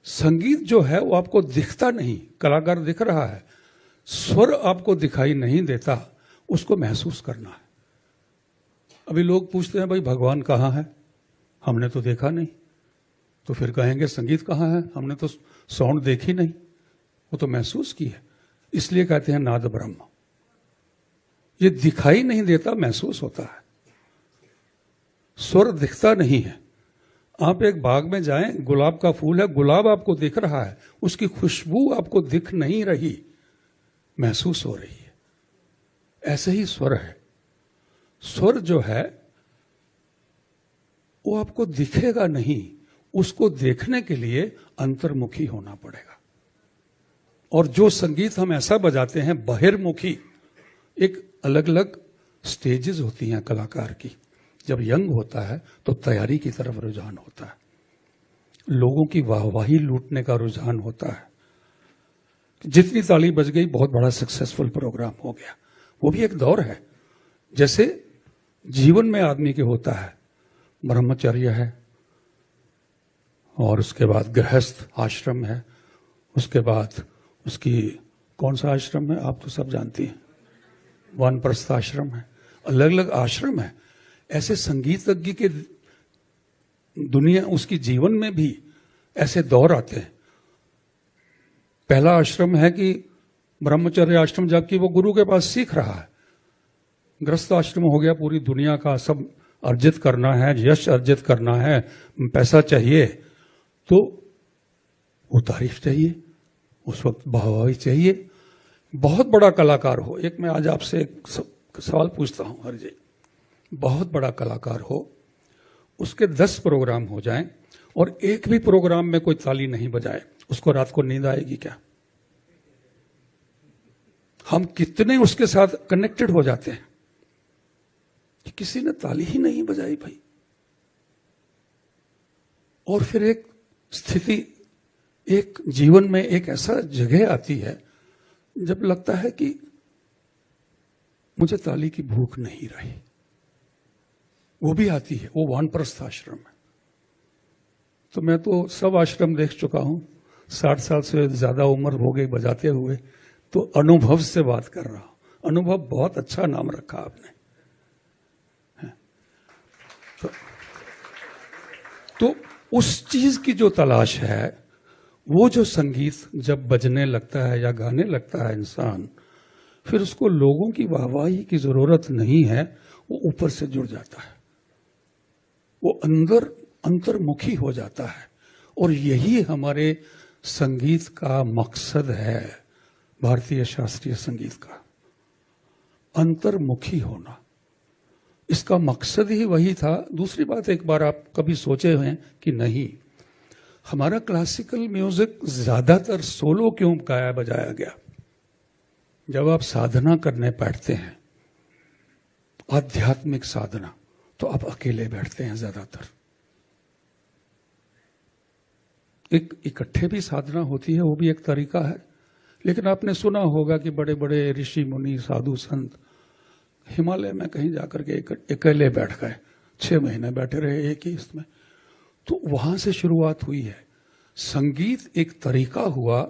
संगीत जो है वो आपको दिखता नहीं, कलाकार दिख रहा है, स्वर आपको दिखाई नहीं देता, उसको महसूस करना है। अभी लोग पूछते हैं भाई भगवान कहाँ है, हमने तो देखा नहीं, तो फिर कहेंगे संगीत कहाँ है, हमने तो साउंड देखी नहीं, वो तो महसूस की है, इसलिए कहते हैं नाद ब्रह्म। ये दिखाई नहीं देता, महसूस होता है। स्वर दिखता नहीं है। आप एक बाग में जाएं, गुलाब का फूल है, गुलाब आपको दिख रहा है, उसकी खुशबू आपको दिख नहीं रही, महसूस हो रही है। ऐसे ही स्वर है। स्वर जो है वो आपको दिखेगा नहीं, उसको देखने के लिए अंतर्मुखी होना पड़ेगा। और जो संगीत हम ऐसा बजाते हैं बहिर्मुखी, एक अलग अलग स्टेजेस होती हैं कलाकार की। जब यंग होता है तो तैयारी की तरफ रुझान होता है, लोगों की वाहवाही लूटने का रुझान होता है। जितनी ताली बज गई बहुत बड़ा सक्सेसफुल प्रोग्राम हो गया, वो भी एक दौर है। जैसे जीवन में आदमी के होता है, ब्रह्मचर्य है, और उसके बाद गृहस्थ आश्रम है, उसके बाद उसकी कौन सा आश्रम है आप तो सब जानती हैं, वानप्रस्थ आश्रम है, अलग अलग आश्रम है। ऐसे संगीतज्ञ के दुनिया, उसकी जीवन में भी ऐसे दौर आते हैं। पहला आश्रम है कि ब्रह्मचर्य आश्रम, जबकि वो गुरु के पास सीख रहा है। गृहस्थ आश्रम हो गया, पूरी दुनिया का सब अर्जित करना है, यश अर्जित करना है, पैसा चाहिए, तो वो तारीफ चाहिए, उस वक्त वाहवाही चाहिए। बहुत बड़ा कलाकार हो, एक मैं आज आपसे एक सवाल पूछता हूं हर जी, बहुत बड़ा कलाकार हो, उसके 10 प्रोग्राम हो जाएं और एक भी प्रोग्राम में कोई ताली नहीं बजाए, उसको रात को नींद आएगी क्या? हम कितने उसके साथ कनेक्टेड हो जाते हैं कि किसी ने ताली ही नहीं बजाई भाई। और फिर एक स्थिति, एक जीवन में एक ऐसा जगह आती है जब लगता है कि मुझे ताली की भूख नहीं रही। वो भी आती है, वो वानप्रस्थ आश्रम है। तो मैं तो सब आश्रम देख चुका हूं, 60 साल से ज्यादा उम्र हो गई बजाते हुए, तो अनुभव से बात कर रहा हूं। अनुभव बहुत अच्छा नाम रखा आपने। तो उस चीज की जो तलाश है, वो जो संगीत जब बजने लगता है या गाने लगता है इंसान, फिर उसको लोगों की वाहवाही की जरूरत नहीं है, वो ऊपर से जुड़ जाता है, वो अंदर अंतर्मुखी हो जाता है। और यही हमारे संगीत का मकसद है, भारतीय शास्त्रीय संगीत का, अंतर्मुखी होना। इसका मकसद ही वही था। दूसरी बात, एक बार आप कभी सोचे हैं कि नहीं, हमारा क्लासिकल म्यूजिक ज्यादातर सोलो क्यों गाया बजाया गया? जब आप साधना करने बैठते हैं, आध्यात्मिक साधना, तो आप अकेले बैठते हैं ज्यादातर। एक इकट्ठे भी साधना होती है, वो भी एक तरीका है, लेकिन आपने सुना होगा कि बड़े बड़े ऋषि मुनि साधु संत हिमालय में कहीं जाकर के अकेले बैठ गए, 6 महीने बैठे रहे एक ही इसमें। तो वहां से शुरुआत हुई है। संगीत एक तरीका हुआ